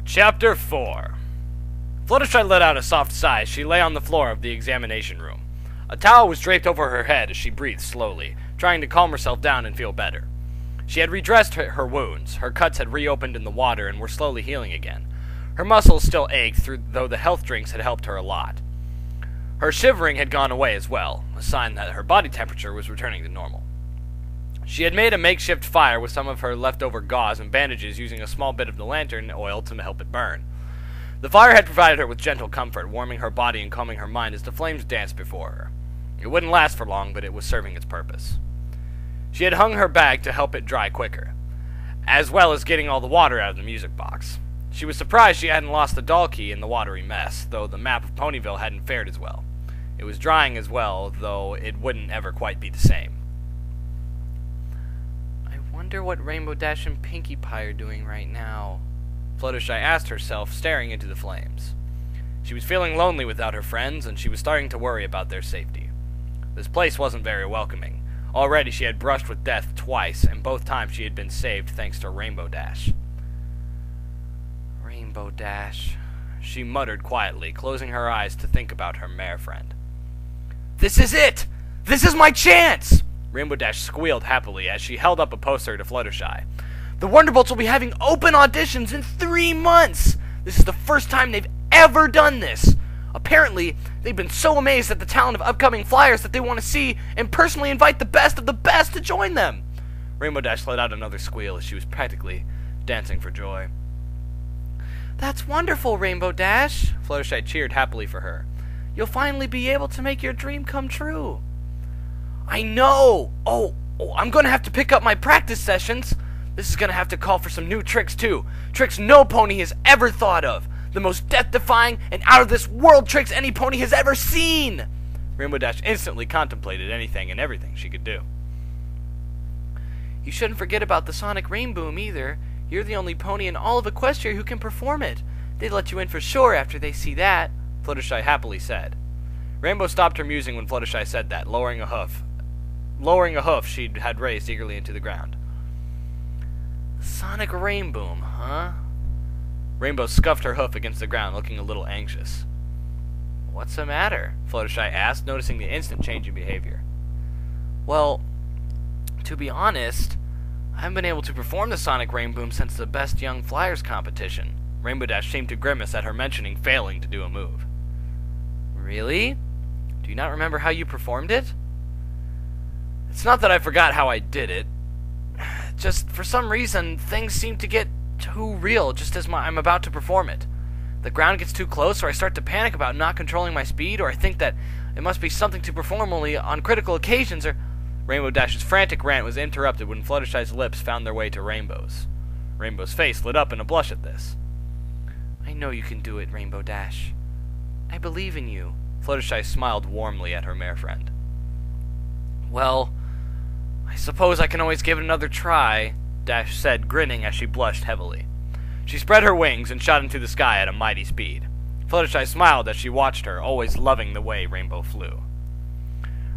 Chapter 4. Fluttershy let out a soft sigh as she lay on the floor of the examination room. A towel was draped over her head as she breathed slowly, trying to calm herself down and feel better. She had redressed her wounds, her cuts had reopened in the water and were slowly healing again. Her muscles still ached, though the health drinks had helped her a lot. Her shivering had gone away as well, a sign that her body temperature was returning to normal. She had made a makeshift fire with some of her leftover gauze and bandages using a small bit of the lantern oil to help it burn. The fire had provided her with gentle comfort, warming her body and calming her mind as the flames danced before her. It wouldn't last for long, but it was serving its purpose. She had hung her bag to help it dry quicker, as well as getting all the water out of the music box. She was surprised she hadn't lost the doll key in the watery mess, though the map of Ponyville hadn't fared as well. It was drying as well, though it wouldn't ever quite be the same. I wonder what Rainbow Dash and Pinkie Pie are doing right now, Fluttershy asked herself, staring into the flames. She was feeling lonely without her friends, and she was starting to worry about their safety. This place wasn't very welcoming. Already she had brushed with death twice, and both times she had been saved thanks to Rainbow Dash. Rainbow Dash, she muttered quietly, closing her eyes to think about her mare friend. This is it! This is my chance! Rainbow Dash squealed happily as she held up a poster to Fluttershy. The Wonderbolts will be having open auditions in 3 months! This is the first time they've ever done this! Apparently, they've been so amazed at the talent of upcoming flyers that they want to see and personally invite the best of the best to join them! Rainbow Dash let out another squeal as she was practically dancing for joy. That's wonderful, Rainbow Dash! Fluttershy cheered happily for her. You'll finally be able to make your dream come true. I know! Oh, I'm gonna have to pick up my practice sessions. This is gonna have to call for some new tricks, too. Tricks no pony has ever thought of. The most death-defying and out-of-this-world tricks any pony has ever seen! Rainbow Dash instantly contemplated anything and everything she could do. You shouldn't forget about the Sonic Rainboom, either. You're the only pony in all of Equestria who can perform it. They'd let you in for sure after they see that, Fluttershy happily said. Rainbow stopped her musing when Fluttershy said that, lowering a hoof she had raised eagerly into the ground. Sonic Rainboom, huh? Rainbow scuffed her hoof against the ground, looking a little anxious. What's the matter? Fluttershy asked, noticing the instant change in behavior. Well, to be honest, I haven't been able to perform the Sonic Rainboom since the Best Young Flyers competition. Rainbow Dash seemed to grimace at her mentioning failing to do a move. Really? Do you not remember how you performed it? It's not that I forgot how I did it. Just, for some reason, things seem to get too real just as I'm about to perform it. The ground gets too close, or I start to panic about not controlling my speed, or I think that it must be something to perform only on critical occasions, or... Rainbow Dash's frantic rant was interrupted when Fluttershy's lips found their way to Rainbow's. Rainbow's face lit up in a blush at this. I know you can do it, Rainbow Dash. I believe in you. Fluttershy smiled warmly at her mare friend. Well, I suppose I can always give it another try, Dash said, grinning as she blushed heavily. She spread her wings and shot into the sky at a mighty speed. Fluttershy smiled as she watched her, always loving the way Rainbow flew.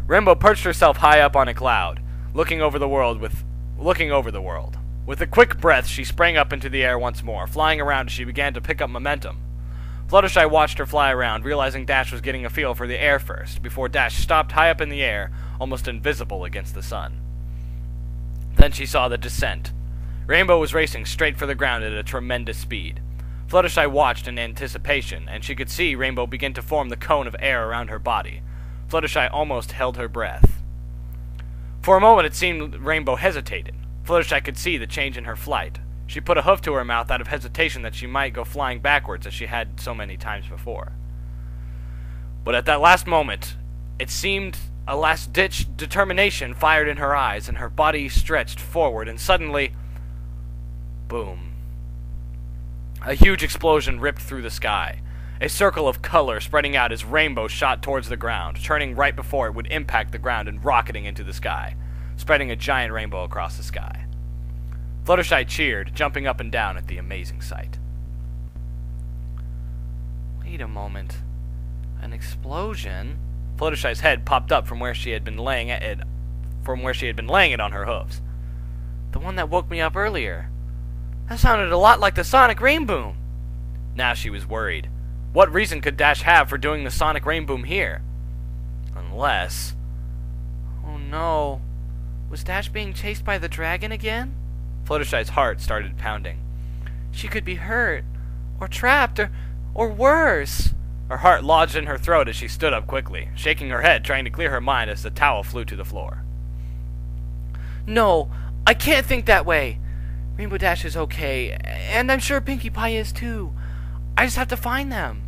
Rainbow perched herself high up on a cloud, looking over the world. With a quick breath, she sprang up into the air once more, flying around as she began to pick up momentum. Fluttershy watched her fly around, realizing Dash was getting a feel for the air first, before Dash stopped high up in the air, almost invisible against the sun. Then she saw the descent. Rainbow was racing straight for the ground at a tremendous speed. Fluttershy watched in anticipation, and she could see Rainbow begin to form the cone of air around her body. Fluttershy almost held her breath. For a moment it seemed Rainbow hesitated. Fluttershy could see the change in her flight. She put a hoof to her mouth out of hesitation that she might go flying backwards as she had so many times before. But at that last moment, it seemed a last-ditch determination fired in her eyes, and her body stretched forward, and suddenly... boom. A huge explosion ripped through the sky. A circle of color spreading out as Rainbow shot towards the ground, turning right before it would impact the ground and rocketing into the sky, spreading a giant rainbow across the sky. Fluttershy cheered, jumping up and down at the amazing sight. Wait a moment. An explosion? Fluttershy's head popped up from where she had been laying it on her hooves. The one that woke me up earlier. That sounded a lot like the Sonic Rainboom. Now she was worried. What reason could Dash have for doing the sonic rain boom here? Unless... Oh no. Was Dash being chased by the dragon again? Fluttershy's heart started pounding. She could be hurt, or trapped, or worse. Her heart lodged in her throat as she stood up quickly, shaking her head, trying to clear her mind as the towel flew to the floor. No, I can't think that way. Rainbow Dash is okay, and I'm sure Pinkie Pie is too. I just have to find them.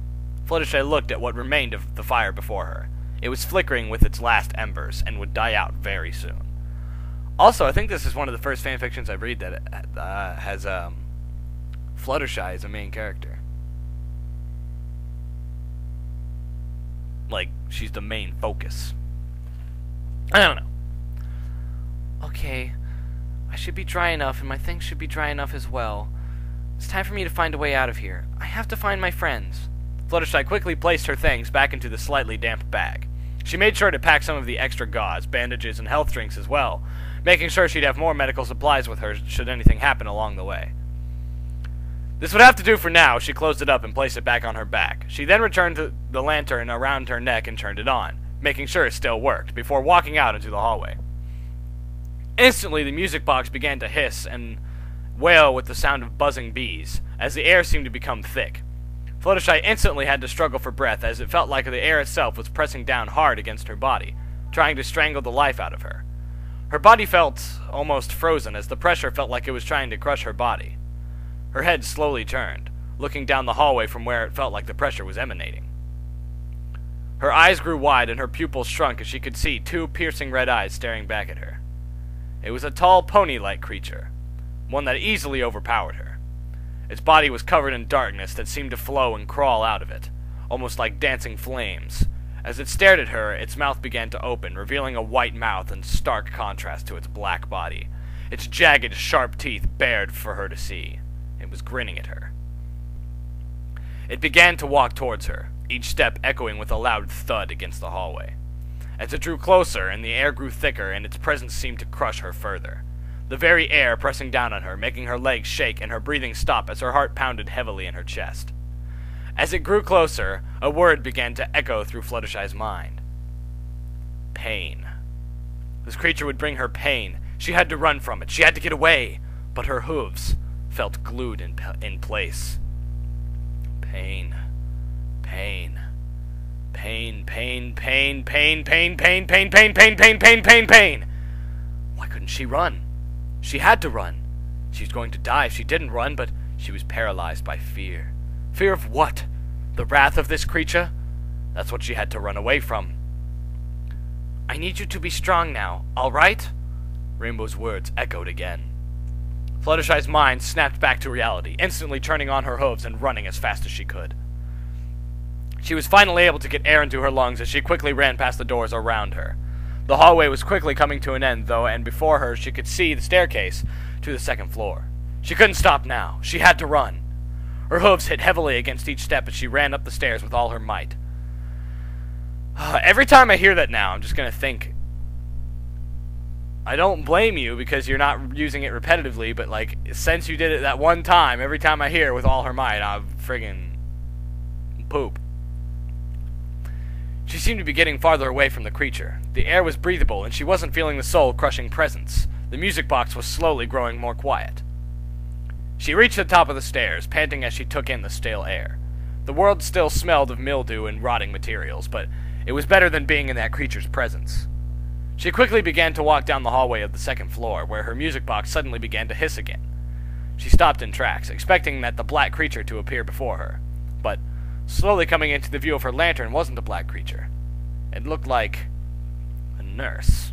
Fluttershy looked at what remained of the fire before her. It was flickering with its last embers, and would die out very soon. Also, I think this is one of the first fanfictions I read that has Fluttershy as a main character. Like, she's the main focus. I don't know. Okay, I should be dry enough, and my things should be dry enough as well. It's time for me to find a way out of here. I have to find my friends. Fluttershy quickly placed her things back into the slightly damp bag. She made sure to pack some of the extra gauze, bandages, and health drinks as well, making sure she'd have more medical supplies with her should anything happen along the way. This would have to do for now. She closed it up and placed it back on her back. She then returned to the lantern around her neck and turned it on, making sure it still worked, before walking out into the hallway. Instantly, the music box began to hiss and wail with the sound of buzzing bees, as the air seemed to become thick. Fluttershy instantly had to struggle for breath, as it felt like the air itself was pressing down hard against her body, trying to strangle the life out of her. Her body felt almost frozen, as the pressure felt like it was trying to crush her body. Her head slowly turned, looking down the hallway from where it felt like the pressure was emanating. Her eyes grew wide and her pupils shrunk as she could see two piercing red eyes staring back at her. It was a tall pony-like creature, one that easily overpowered her. Its body was covered in darkness that seemed to flow and crawl out of it, almost like dancing flames. As it stared at her, its mouth began to open, revealing a white mouth in stark contrast to its black body. Its jagged, sharp teeth bared for her to see. It was grinning at her. It began to walk towards her, each step echoing with a loud thud against the hallway. As it drew closer and the air grew thicker and its presence seemed to crush her further, the very air pressing down on her, making her legs shake and her breathing stop as her heart pounded heavily in her chest. As it grew closer, a word began to echo through Fluttershy's mind. Pain. This creature would bring her pain. She had to run from it. She had to get away. But her hooves felt glued in place. Pain. Pain. Pain, pain, pain, pain, pain, pain, pain, pain, pain, pain, pain, pain, pain. Why couldn't she run? She had to run. She was going to die if she didn't run, but she was paralyzed by fear. Fear of what? The wrath of this creature? That's what she had to run away from. I need you to be strong now, all right? Rainbow's words echoed again. Fluttershy's mind snapped back to reality, instantly turning on her hooves and running as fast as she could. She was finally able to get air into her lungs as she quickly ran past the doors around her. The hallway was quickly coming to an end, though, and before her she could see the staircase to the second floor. She couldn't stop now. She had to run. Her hooves hit heavily against each step as she ran up the stairs with all her might. Every time I hear that now, I'm just going to think, I don't blame you because you're not using it repetitively, but, like, since you did it that one time, every time I hear with all her might, I'm friggin' poop. She seemed to be getting farther away from the creature. The air was breathable, and she wasn't feeling the soul-crushing presence. The music box was slowly growing more quiet. She reached the top of the stairs, panting as she took in the stale air. The world still smelled of mildew and rotting materials, but it was better than being in that creature's presence. She quickly began to walk down the hallway of the second floor, where her music box suddenly began to hiss again. She stopped in tracks, expecting that the black creature to appear before her. But slowly coming into the view of her lantern wasn't a black creature. It looked like a nurse.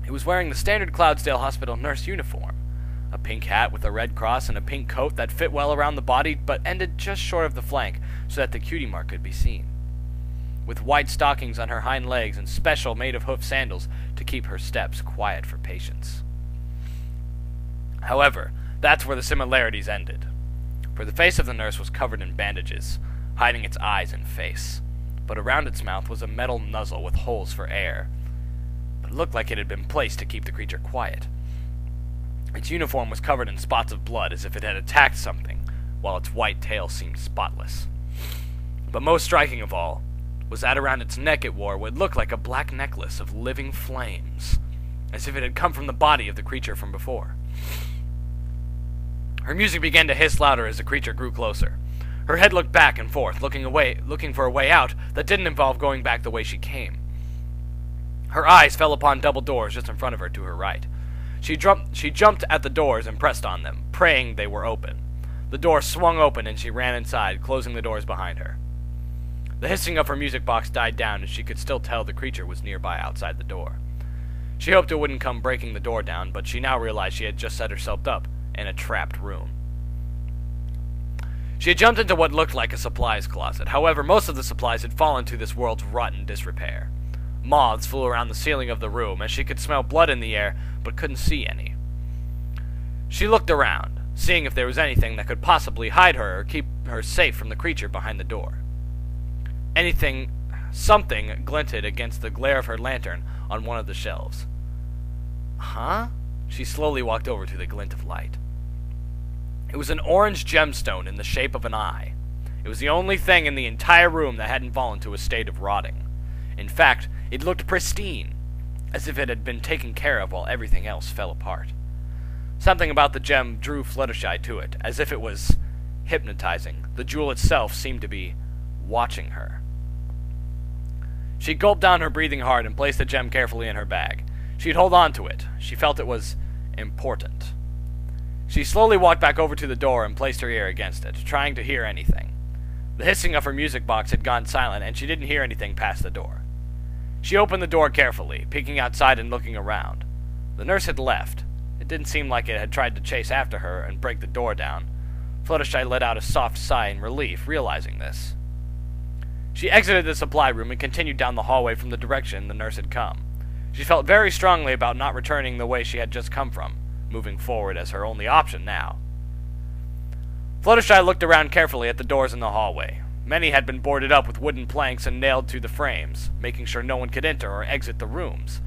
It was wearing the standard Cloudsdale Hospital nurse uniform. A pink hat with a red cross and a pink coat that fit well around the body but ended just short of the flank so that the cutie mark could be seen. With white stockings on her hind legs and special made-of-hoof sandals to keep her steps quiet for patients. However, that's where the similarities ended. For the face of the nurse was covered in bandages, hiding its eyes and face, but around its mouth was a metal nozzle with holes for air. But it looked like it had been placed to keep the creature quiet. Its uniform was covered in spots of blood as if it had attacked something, while its white tail seemed spotless. But most striking of all was that around its neck it wore what looked like a black necklace of living flames, as if it had come from the body of the creature from before. Her music began to hiss louder as the creature grew closer. Her head looked back and forth, looking for a way out that didn't involve going back the way she came. Her eyes fell upon double doors just in front of her to her right. She jumped at the doors and pressed on them, praying they were open. The door swung open and she ran inside, closing the doors behind her. The hissing of her music box died down as she could still tell the creature was nearby outside the door. She hoped it wouldn't come breaking the door down, but she now realized she had just set herself up in a trapped room. She had jumped into what looked like a supplies closet. However, most of the supplies had fallen to this world's rotten disrepair. Moths flew around the ceiling of the room, and she could smell blood in the air, but couldn't see any. She looked around, seeing if there was anything that could possibly hide her or keep her safe from the creature behind the door. Something glinted against the glare of her lantern on one of the shelves. Huh? She slowly walked over to the glint of light. It was an orange gemstone in the shape of an eye. It was the only thing in the entire room that hadn't fallen to a state of rotting. In fact, it looked pristine, as if it had been taken care of while everything else fell apart. Something about the gem drew Fluttershy to it, as if it was hypnotizing. The jewel itself seemed to be watching her. She gulped down her breathing hard and placed the gem carefully in her bag. She'd hold on to it. She felt it was important. She slowly walked back over to the door and placed her ear against it, trying to hear anything. The hissing of her music box had gone silent, and she didn't hear anything past the door. She opened the door carefully, peeking outside and looking around. The nurse had left. It didn't seem like it had tried to chase after her and break the door down. Fluttershy let out a soft sigh in relief, realizing this. She exited the supply room and continued down the hallway from the direction the nurse had come. She felt very strongly about not returning the way she had just come from, moving forward as her only option now. Fluttershy looked around carefully at the doors in the hallway. Many had been boarded up with wooden planks and nailed to the frames, making sure no one could enter or exit the rooms.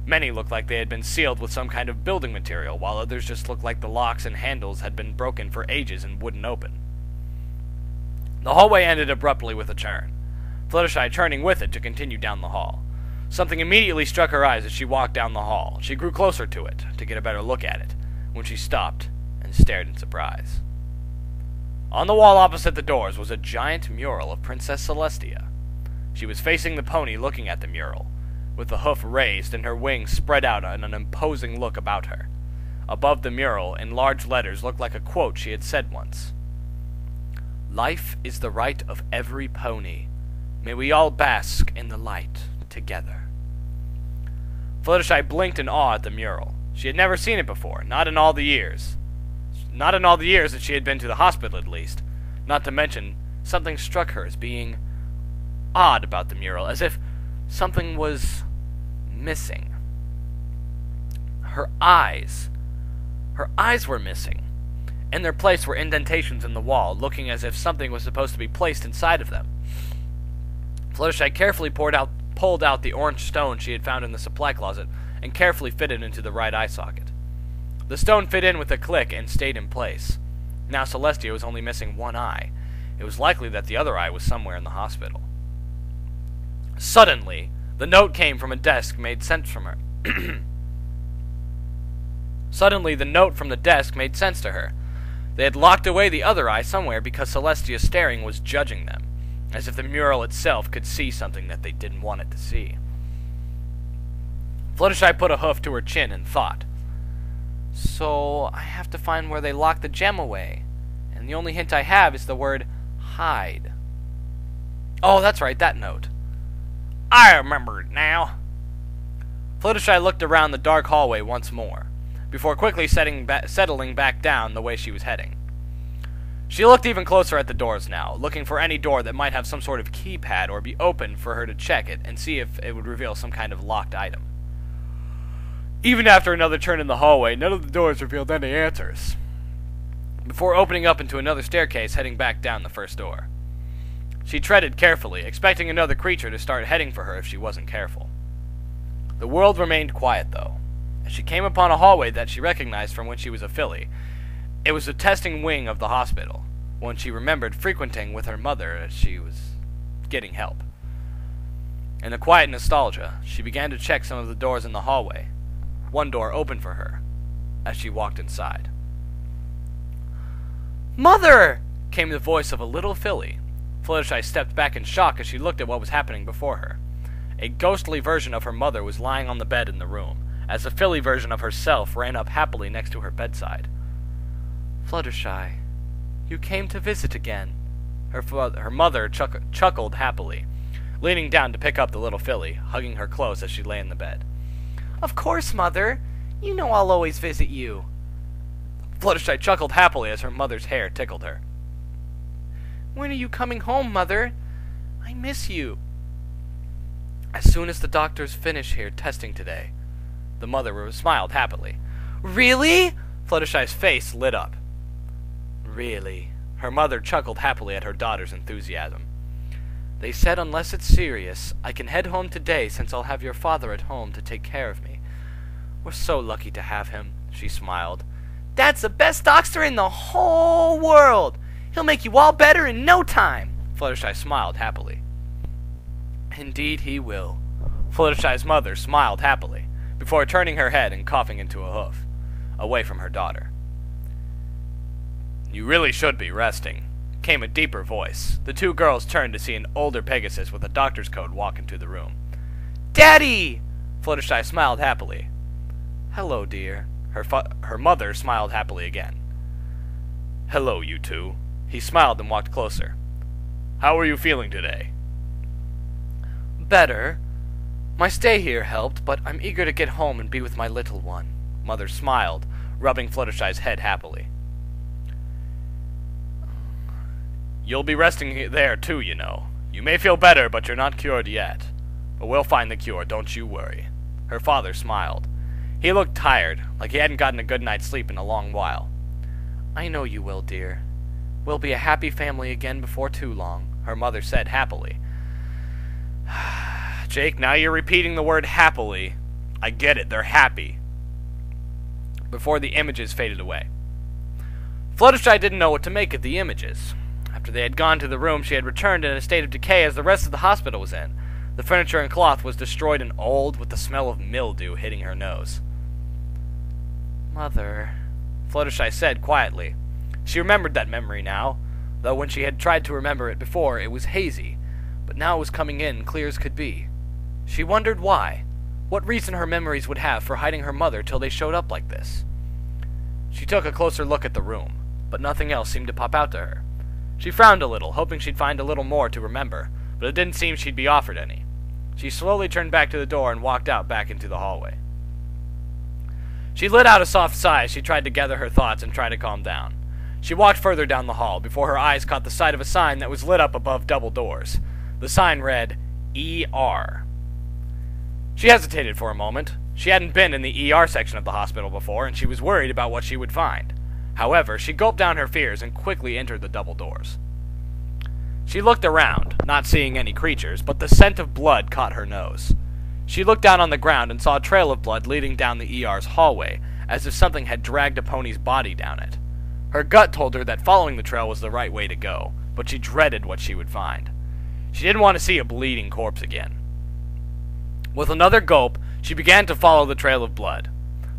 Many looked like they had been sealed with some kind of building material, while others just looked like the locks and handles had been broken for ages and wouldn't open. The hallway ended abruptly with a turn, Fluttershy turning with it to continue down the hall. Something immediately struck her eyes as she walked down the hall. She grew closer to it, to get a better look at it, when she stopped and stared in surprise. On the wall opposite the doors was a giant mural of Princess Celestia. She was facing the pony looking at the mural, with the hoof raised and her wings spread out in an imposing look about her. Above the mural, in large letters, looked like a quote she had said once. "Life is the right of every pony. May we all bask in the light together." Fluttershy blinked in awe at the mural. She had never seen it before, not in all the years that she had been to the hospital, at least. Not to mention, something struck her as being odd about the mural, as if something was missing. Her eyes were missing. In their place were indentations in the wall, looking as if something was supposed to be placed inside of them. Fluttershy carefully pulled out the orange stone she had found in the supply closet and carefully fitted it into the right eye socket. The stone fit in with a click and stayed in place. Now Celestia was only missing one eye. It was likely that the other eye was somewhere in the hospital. Suddenly, the note came from a desk made sense from her. Suddenly, the note from the desk made sense to her. They had locked away the other eye somewhere because Celestia's staring was judging them, as if the mural itself could see something that they didn't want it to see. Fluttershy put a hoof to her chin and thought, "So I have to find where they locked the gem away, and the only hint I have is the word hide. Oh, that's right, that note. I remember it now." Fluttershy looked around the dark hallway once more, before quickly settling back down the way she was heading. She looked even closer at the doors now, looking for any door that might have some sort of keypad or be open for her to check it and see if it would reveal some kind of locked item. Even after another turn in the hallway, none of the doors revealed any answers, before opening up into another staircase heading back down the first door. She treaded carefully, expecting another creature to start heading for her if she wasn't careful. The world remained quiet, though, as she came upon a hallway that she recognized from when she was a filly. It was the testing wing of the hospital, one she remembered frequenting with her mother as she was getting help. In the quiet nostalgia, she began to check some of the doors in the hallway. One door opened for her as she walked inside. "Mother!" came the voice of a little filly. Fluttershy stepped back in shock as she looked at what was happening before her. A ghostly version of her mother was lying on the bed in the room, as a filly version of herself ran up happily next to her bedside. "Fluttershy, you came to visit again." Her mother chuckled happily, leaning down to pick up the little filly, hugging her close as she lay in the bed. "Of course, Mother. You know I'll always visit you." Fluttershy chuckled happily as her mother's hair tickled her. "When are you coming home, Mother? I miss you." "As soon as the doctors finish here testing today." The mother smiled happily. "Really?" Fluttershy's face lit up. "Really?" Her mother chuckled happily at her daughter's enthusiasm. "They said unless it's serious, I can head home today since I'll have your father at home to take care of me. We're so lucky to have him," she smiled. "Dad's the best doctor in the whole world. He'll make you all better in no time." Fluttershy smiled happily. "Indeed he will." Fluttershy's mother smiled happily, before turning her head and coughing into a hoof, away from her daughter. "You really should be resting," came a deeper voice. The two girls turned to see an older Pegasus with a doctor's coat walk into the room. "Daddy!" Fluttershy smiled happily. "Hello, dear." Her mother smiled happily again. "Hello, you two." He smiled and walked closer. "How are you feeling today?" "Better. My stay here helped, but I'm eager to get home and be with my little one." Mother smiled, rubbing Fluttershy's head happily. "You'll be resting there too, you know. You may feel better, but you're not cured yet. But we'll find the cure, don't you worry." Her father smiled. He looked tired, like he hadn't gotten a good night's sleep in a long while. "I know you will, dear. We'll be a happy family again before too long," her mother said happily. "Jake, now you're repeating the word happily. I get it, they're happy." Before the images faded away. Fluttershy didn't know what to make of the images. After they had gone to the room, she had returned in a state of decay as the rest of the hospital was in. The furniture and cloth was destroyed and old, with the smell of mildew hitting her nose. "Mother," Fluttershy said quietly. She remembered that memory now, though when she had tried to remember it before, it was hazy, but now it was coming in clear as could be. She wondered why, what reason her memories would have for hiding her mother till they showed up like this. She took a closer look at the room, but nothing else seemed to pop out to her. She frowned a little, hoping she'd find a little more to remember, but it didn't seem she'd be offered any. She slowly turned back to the door and walked out back into the hallway. She let out a soft sigh as she tried to gather her thoughts and try to calm down. She walked further down the hall before her eyes caught the sight of a sign that was lit up above double doors. The sign read, ER. She hesitated for a moment. She hadn't been in the ER section of the hospital before, and she was worried about what she would find. However, she gulped down her fears and quickly entered the double doors. She looked around, not seeing any creatures, but the scent of blood caught her nose. She looked down on the ground and saw a trail of blood leading down the ER's hallway, as if something had dragged a pony's body down it. Her gut told her that following the trail was the right way to go, but she dreaded what she would find. She didn't want to see a bleeding corpse again. With another gulp, she began to follow the trail of blood.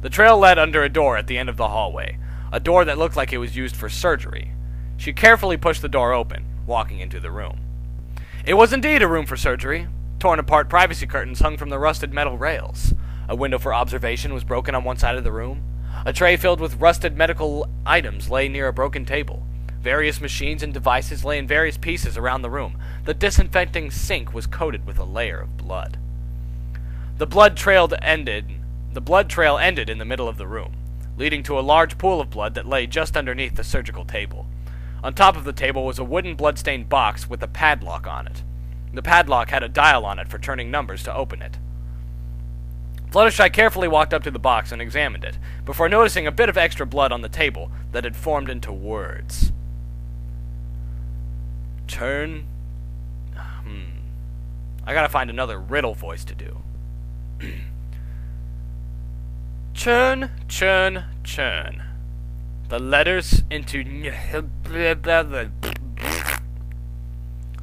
The trail led under a door at the end of the hallway, a door that looked like it was used for surgery. She carefully pushed the door open, walking into the room. It was indeed a room for surgery. Torn-apart privacy curtains hung from the rusted metal rails. A window for observation was broken on one side of the room. A tray filled with rusted medical items lay near a broken table. Various machines and devices lay in various pieces around the room. The disinfecting sink was coated with a layer of blood. The blood trail ended in the middle of the room, leading to a large pool of blood that lay just underneath the surgical table. On top of the table was a wooden blood-stained box with a padlock on it. The padlock had a dial on it for turning numbers to open it. Fluttershy carefully walked up to the box and examined it, before noticing a bit of extra blood on the table that had formed into words. Turn... I gotta find another riddle voice to do. Churn, churn, churn. the letters into...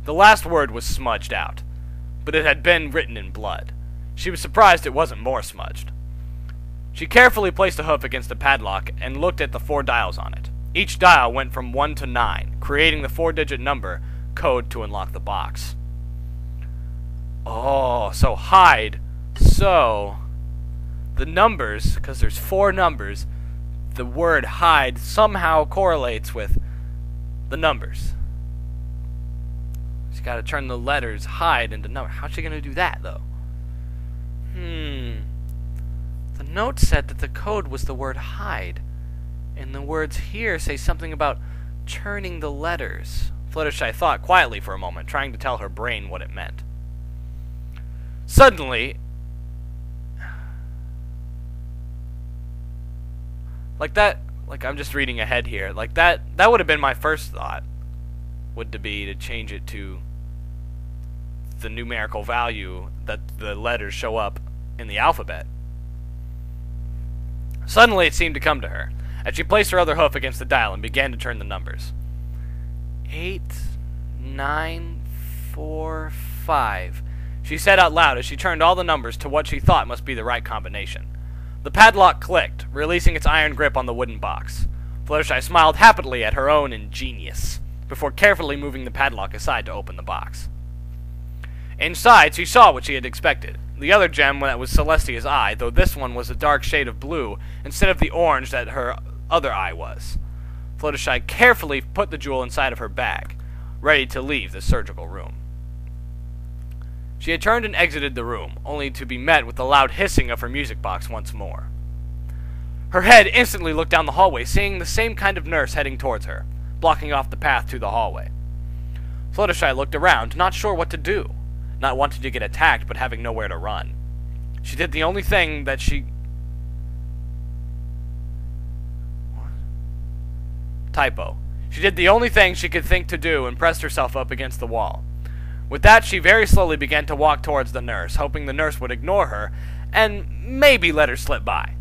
The last word was smudged out, but it had been written in blood. She was surprised it wasn't more smudged. She carefully placed a hoof against the padlock and looked at the 4 dials on it. Each dial went from 1 to 9, creating the 4-digit number code to unlock the box. Oh, so hide. So, the numbers, because there's 4 numbers, the word hide somehow correlates with the numbers. She's got to turn the letters hide into numbers. How's she going to do that, though? The note said that the code was the word hide, and the words here say something about turning the letters. Fluttershy thought quietly for a moment, trying to tell her brain what it meant. Suddenly, I'm just reading ahead here, that would have been my first thought, would to be to change it to the numerical value that the letters show up in the alphabet. Suddenly it seemed to come to her, as she placed her other hoof against the dial and began to turn the numbers. 8, 9, 4, 5. She said out loud as she turned all the numbers to what she thought must be the right combination. The padlock clicked, releasing its iron grip on the wooden box. Fluttershy smiled happily at her own ingenious, before carefully moving the padlock aside to open the box. Inside, she saw what she had expected. The other gem that was Celestia's eye, though this one was a dark shade of blue instead of the orange that her other eye was. Fluttershy carefully put the jewel inside of her bag, ready to leave the surgical room. She had turned and exited the room, only to be met with the loud hissing of her music box once more. Her head instantly looked down the hallway, seeing the same kind of nurse heading towards her, blocking off the path to the hallway. Fluttershy looked around, not sure what to do, not wanting to get attacked but having nowhere to run. She did the only thing that she... Typo. She did the only thing she could think to do and pressed herself up against the wall. With that, she very slowly began to walk towards the nurse, hoping the nurse would ignore her and maybe let her slip by.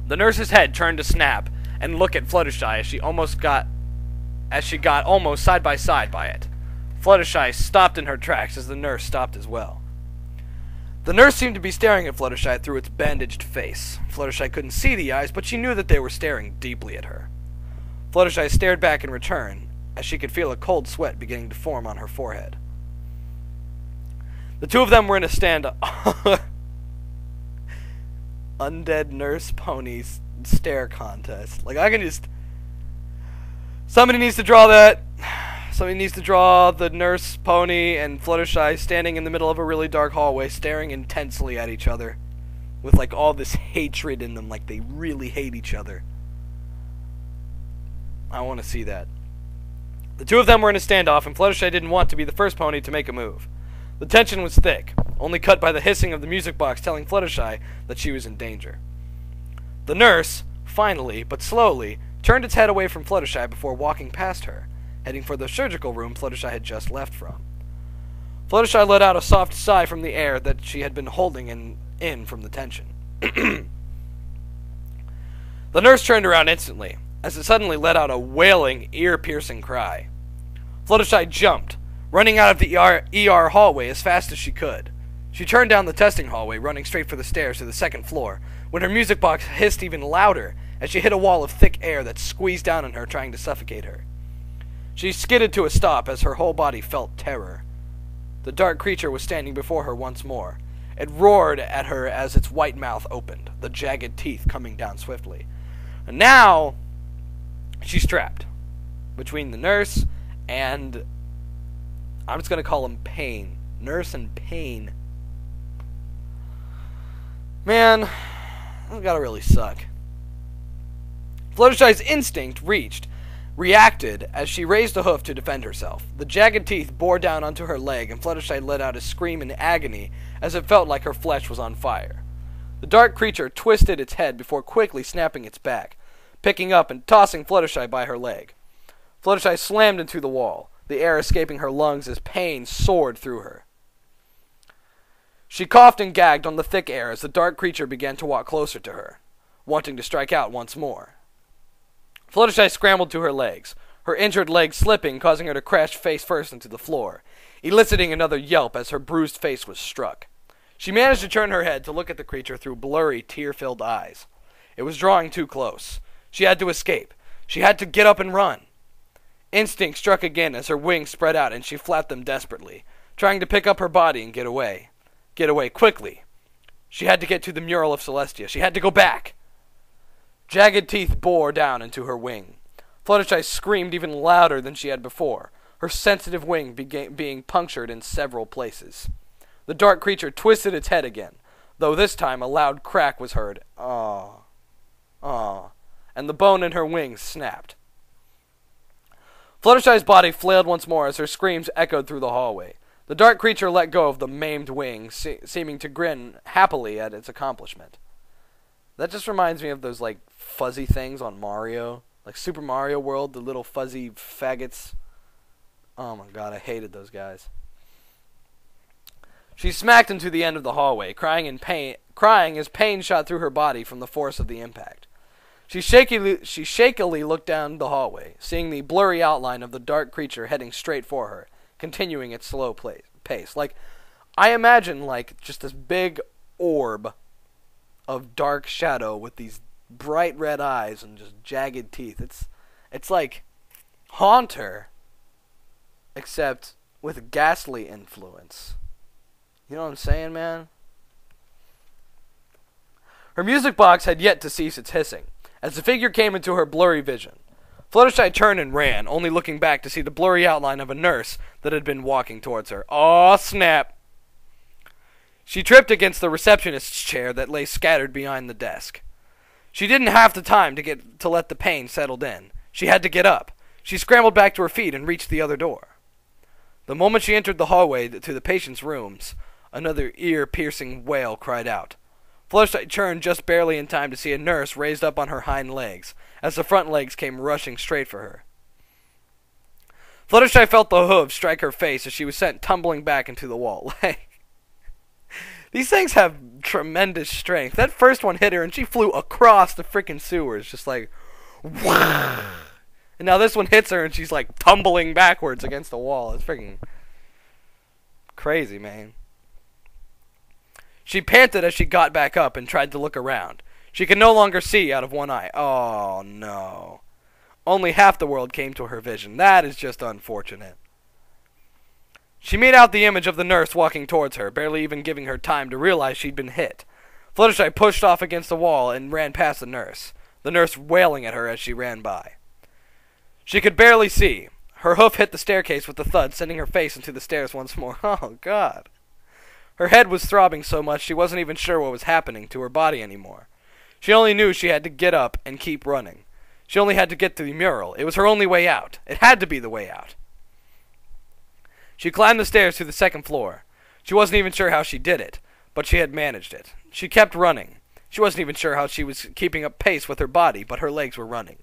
The nurse's head turned to snap and look at Fluttershy as she got almost side by side by it. Fluttershy stopped in her tracks as the nurse stopped as well. The nurse seemed to be staring at Fluttershy through its bandaged face. Fluttershy couldn't see the eyes, but she knew that they were staring deeply at her. Fluttershy stared back in return, as she could feel a cold sweat beginning to form on her forehead. The two of them were in a undead nurse ponies stare contest. I can just... Somebody needs to draw that. Somebody needs to draw the nurse pony and Fluttershy standing in the middle of a really dark hallway, staring intensely at each other, with all this hatred in them, they really hate each other. I want to see that. The two of them were in a standoff, and Fluttershy didn't want to be the first pony to make a move. The tension was thick, only cut by the hissing of the music box telling Fluttershy that she was in danger. The nurse, finally, but slowly, turned its head away from Fluttershy before walking past her, heading for the surgical room Fluttershy had just left from. Fluttershy let out a soft sigh from the air that she had been holding in from the tension. The nurse turned around instantly, as it suddenly let out a wailing, ear-piercing cry. Fluttershy jumped, running out of the ER hallway as fast as she could. She turned down the testing hallway, running straight for the stairs to the second floor, when her music box hissed even louder as she hit a wall of thick air that squeezed down on her, trying to suffocate her. She skidded to a stop as her whole body felt terror. The dark creature was standing before her once more. It roared at her as its white mouth opened, the jagged teeth coming down swiftly. And now, she's trapped between the nurse and... I'm just going to call him Pain. Nurse and Pain. Man, that's gotta really suck. Fluttershy's instinct reacted as she raised a hoof to defend herself. The jagged teeth bore down onto her leg, and Fluttershy let out a scream in agony as it felt like her flesh was on fire. The dark creature twisted its head before quickly snapping its back, picking up and tossing Fluttershy by her leg. Fluttershy slammed into the wall, the air escaping her lungs as pain soared through her. She coughed and gagged on the thick air as the dark creature began to walk closer to her, wanting to strike out once more. Fluttershy scrambled to her legs, her injured leg slipping, causing her to crash face first into the floor, eliciting another yelp as her bruised face was struck. She managed to turn her head to look at the creature through blurry, tear-filled eyes. It was drawing too close. She had to escape. She had to get up and run. Instinct struck again as her wings spread out and she flapped them desperately, trying to pick up her body and get away. Get away quickly. She had to get to the mural of Celestia. She had to go back. Jagged teeth bore down into her wing. Fluttershy screamed even louder than she had before, her sensitive wing being punctured in several places. The dark creature twisted its head again, though this time a loud crack was heard. Ah, ah, and the bone in her wings snapped. Fluttershy's body flailed once more as her screams echoed through the hallway. The dark creature let go of the maimed wing, seeming to grin happily at its accomplishment. That just reminds me of those, like, fuzzy things on Mario. Like Super Mario World, the little fuzzy faggots. Oh my god, I hated those guys. She smacked into the end of the hallway, crying as pain shot through her body from the force of the impact. She shakily looked down the hallway, seeing the blurry outline of the dark creature heading straight for her, continuing its slow pace. Like, I imagine, like, just this big orb of dark shadow with these bright red eyes and just jagged teeth. It's like Haunter, except with ghastly influence. You know what I'm saying, man? Her music box had yet to cease its hissing, as the figure came into her blurry vision. Fluttershy turned and ran, only looking back to see the blurry outline of a nurse that had been walking towards her. Aw, snap! She tripped against the receptionist's chair that lay scattered behind the desk. She didn't have the time to let the pain settle in. She had to get up. She scrambled back to her feet and reached the other door. The moment she entered the hallway to the patient's rooms, another ear-piercing wail cried out. Fluttershy turned just barely in time to see a nurse raised up on her hind legs, as the front legs came rushing straight for her. Fluttershy felt the hooves strike her face as she was sent tumbling back into the wall. These things have tremendous strength. That first one hit her and she flew across the frickin' sewers, just like, wah! And now this one hits her and she's like tumbling backwards against the wall. It's freaking crazy, man. She panted as she got back up and tried to look around. She could no longer see out of one eye. Oh, no. Only half the world came to her vision. That is just unfortunate. She made out the image of the nurse walking towards her, barely even giving her time to realize she'd been hit. Fluttershy pushed off against the wall and ran past the nurse wailing at her as she ran by. She could barely see. Her hoof hit the staircase with a thud, sending her face into the stairs once more. Oh, God. Her head was throbbing so much she wasn't even sure what was happening to her body anymore. She only knew she had to get up and keep running. She only had to get to the mural. It was her only way out. It had to be the way out. She climbed the stairs to the second floor. She wasn't even sure how she did it, but she had managed it. She kept running. She wasn't even sure how she was keeping up pace with her body, but her legs were running.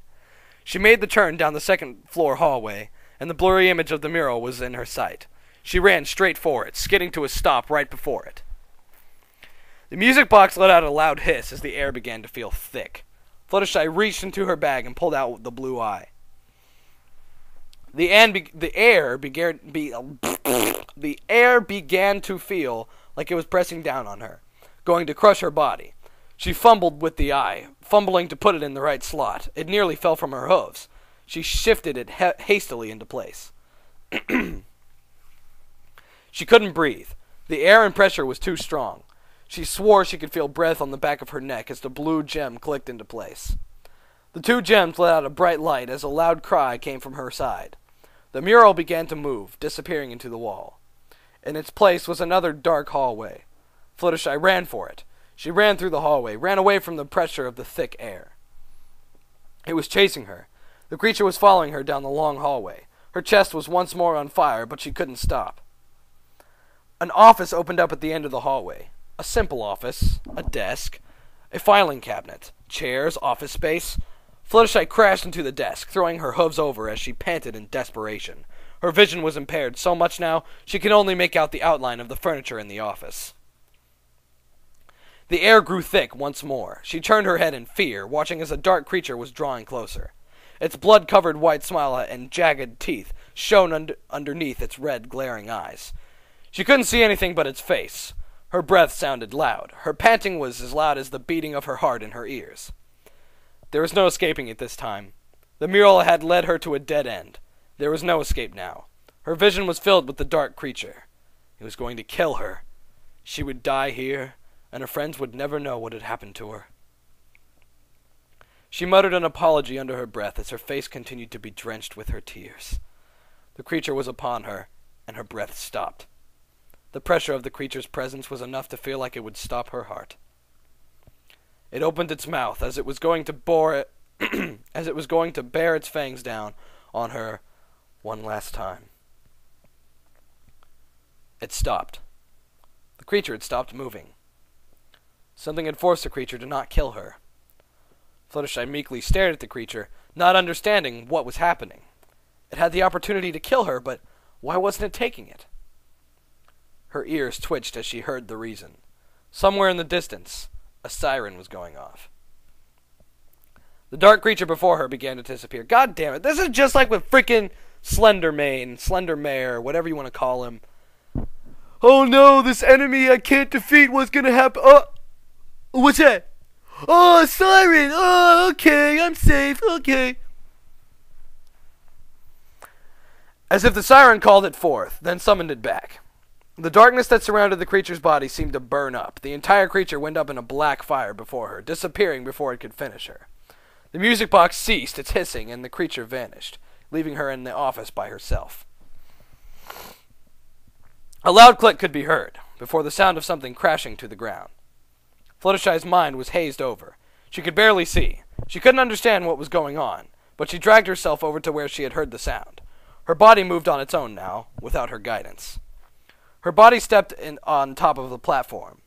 She made the turn down the second floor hallway, and the blurry image of the mural was in her sight. She ran straight for it, skidding to a stop right before it. The music box let out a loud hiss as the air began to feel thick. Fluttershy reached into her bag and pulled out the blue eye. The air began to feel like it was pressing down on her, going to crush her body. She fumbled with the eye, fumbling to put it in the right slot. It nearly fell from her hooves. She shifted it hastily into place. She couldn't breathe. The air and pressure was too strong. She swore she could feel breath on the back of her neck as the blue gem clicked into place. The two gems let out a bright light as a loud cry came from her side. The mural began to move, disappearing into the wall. In its place was another dark hallway. Fluttershy ran for it. She ran through the hallway, ran away from the pressure of the thick air. It was chasing her. The creature was following her down the long hallway. Her chest was once more on fire, but she couldn't stop. An office opened up at the end of the hallway. A simple office, a desk, a filing cabinet, chairs, office space. Fluttershy crashed into the desk, throwing her hooves over as she panted in desperation. Her vision was impaired so much now she could only make out the outline of the furniture in the office. The air grew thick once more. She turned her head in fear, watching as a dark creature was drawing closer. Its blood-covered white smile and jagged teeth shone underneath its red, glaring eyes. She couldn't see anything but its face. Her breath sounded loud. Her panting was as loud as the beating of her heart in her ears. There was no escaping it this time. The mural had led her to a dead end. There was no escape now. Her vision was filled with the dark creature. It was going to kill her. She would die here, and her friends would never know what had happened to her. She muttered an apology under her breath as her face continued to be drenched with her tears. The creature was upon her, and her breath stopped. The pressure of the creature's presence was enough to feel like it would stop her heart. It opened its mouth as it was going to bear its fangs down on her one last time. It stopped. The creature had stopped moving. Something had forced the creature to not kill her. Fluttershy meekly stared at the creature, not understanding what was happening. It had the opportunity to kill her, but why wasn't it taking it? Her ears twitched as she heard the reason. Somewhere in the distance, a siren was going off. The dark creature before her began to disappear. God damn it, this is just like with frickin' Slender Mare, whatever you want to call him. Oh no, this enemy I can't defeat, what's gonna happen? Oh, what's that? Oh, a siren! Oh, okay, I'm safe, okay. As if the siren called it forth, then summoned it back. The darkness that surrounded the creature's body seemed to burn up. The entire creature went up in a black fire before her, disappearing before it could finish her. The music box ceased its hissing, and the creature vanished, leaving her in the office by herself. A loud click could be heard, before the sound of something crashing to the ground. Fluttershy's mind was hazed over. She could barely see. She couldn't understand what was going on, but she dragged herself over to where she had heard the sound. Her body moved on its own now, without her guidance. Her body stepped on top of the platform.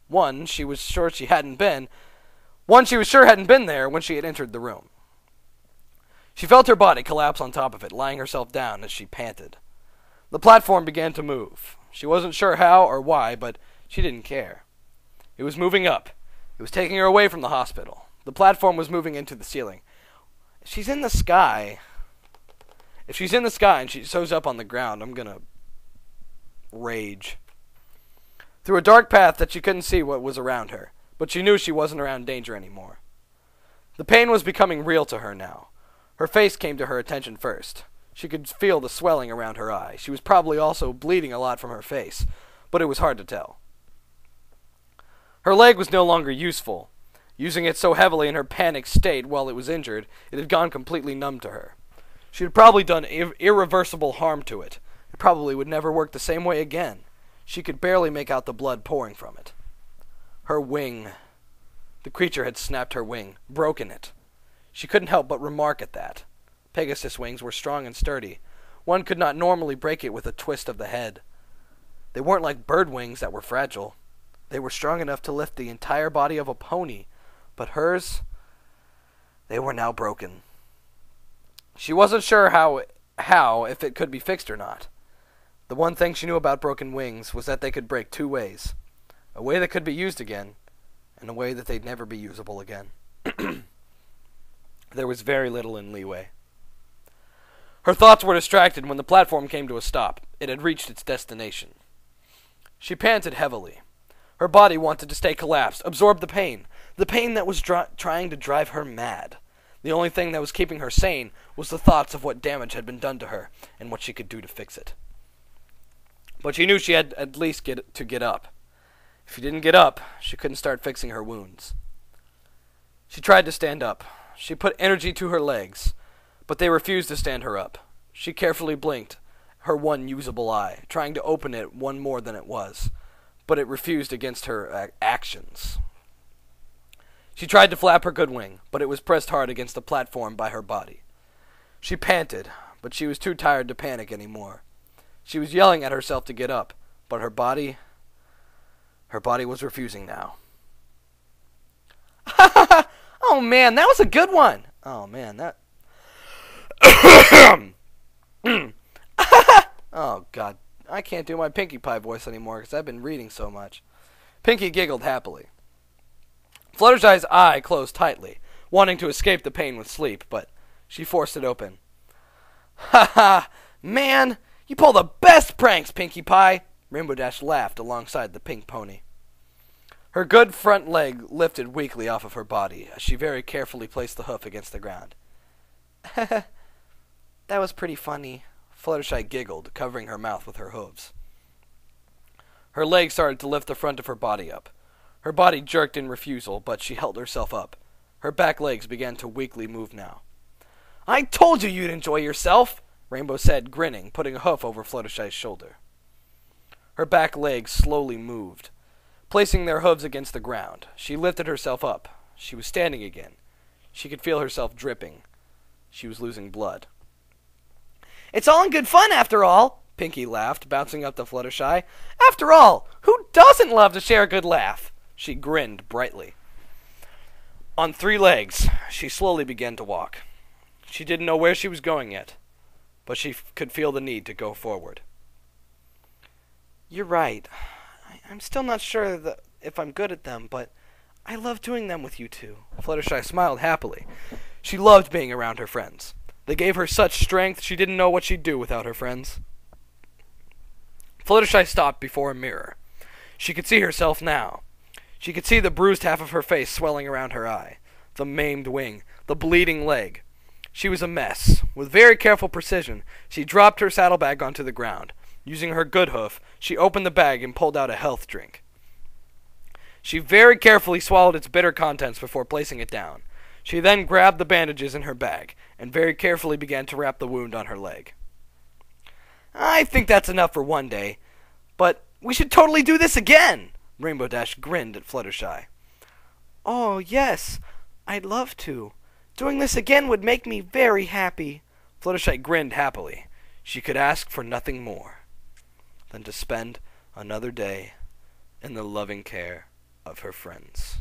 One she was sure hadn't been there when she had entered the room. She felt her body collapse on top of it, lying herself down as she panted. The platform began to move. She wasn't sure how or why, but she didn't care. It was moving up. It was taking her away from the hospital. The platform was moving into the ceiling. If she's in the sky and she shows up on the ground, I'm gonna rage. Through a dark path that she couldn't see what was around her, but she knew she wasn't around danger anymore. The pain was becoming real to her now. Her face came to her attention first. She could feel the swelling around her eye. She was probably also bleeding a lot from her face, but it was hard to tell. Her leg was no longer useful. Using it so heavily in her panicked state while it was injured, it had gone completely numb to her. She had probably done irreversible harm to it. It probably would never work the same way again. She could barely make out the blood pouring from it. Her wing. The creature had snapped her wing, broken it. She couldn't help but remark at that. Pegasus wings were strong and sturdy. One could not normally break it with a twist of the head. They weren't like bird wings that were fragile. They were strong enough to lift the entire body of a pony, but hers, they were now broken. She wasn't sure how if it could be fixed or not. The one thing she knew about broken wings was that they could break two ways. A way that could be used again, and a way that they'd never be usable again. There was very little in leeway. Her thoughts were distracted when the platform came to a stop. It had reached its destination. She panted heavily. Her body wanted to stay collapsed, absorb the pain that was trying to drive her mad. The only thing that was keeping her sane was the thoughts of what damage had been done to her and what she could do to fix it. But she knew she had at least to get up. If she didn't get up, she couldn't start fixing her wounds. She tried to stand up. She put energy to her legs, but they refused to stand her up. She carefully blinked her one usable eye, trying to open it one more than it was, but it refused against her actions. She tried to flap her good wing, but it was pressed hard against the platform by her body. She panted, but she was too tired to panic anymore. She was yelling at herself to get up, but her body was refusing now. Oh man, that was a good one. Oh man, that... Oh god, I can't do my Pinkie Pie voice anymore because I've been reading so much. Pinkie giggled happily. Fluttershy's eye closed tightly, wanting to escape the pain with sleep, but She forced it open. Ha ha! Man, you pull the best pranks, Pinkie Pie! Rainbow Dash laughed alongside the pink pony. Her good front leg lifted weakly off of her body as she very carefully placed the hoof against the ground. That was pretty funny, Fluttershy giggled, covering her mouth with her hooves. Her legs started to lift the front of her body up. Her body jerked in refusal, but she held herself up. Her back legs began to weakly move now. I told you you'd enjoy yourself, Rainbow said, grinning, putting a hoof over Fluttershy's shoulder. Her back legs slowly moved, placing their hooves against the ground. She lifted herself up. She was standing again. She could feel herself dripping. She was losing blood. It's all in good fun, after all, Pinkie laughed, bouncing up to Fluttershy. After all, who doesn't love to share a good laugh? She grinned brightly. On 3 legs, she slowly began to walk. She didn't know where she was going yet, but she could feel the need to go forward. You're right. I'm still not sure if I'm good at them, but I love doing them with you two. Fluttershy smiled happily. She loved being around her friends. They gave her such strength she didn't know what she'd do without her friends. Fluttershy stopped before a mirror. She could see herself now. She could see the bruised half of her face swelling around her eye, the maimed wing, the bleeding leg. She was a mess. With very careful precision, she dropped her saddlebag onto the ground. Using her good hoof, she opened the bag and pulled out a health drink. She very carefully swallowed its bitter contents before placing it down. She then grabbed the bandages in her bag and very carefully began to wrap the wound on her leg. I think that's enough for one day, but we should totally do this again! Rainbow Dash grinned at Fluttershy. Oh, yes, I'd love to. Doing this again would make me very happy. Fluttershy grinned happily. She could ask for nothing more than to spend another day in the loving care of her friends.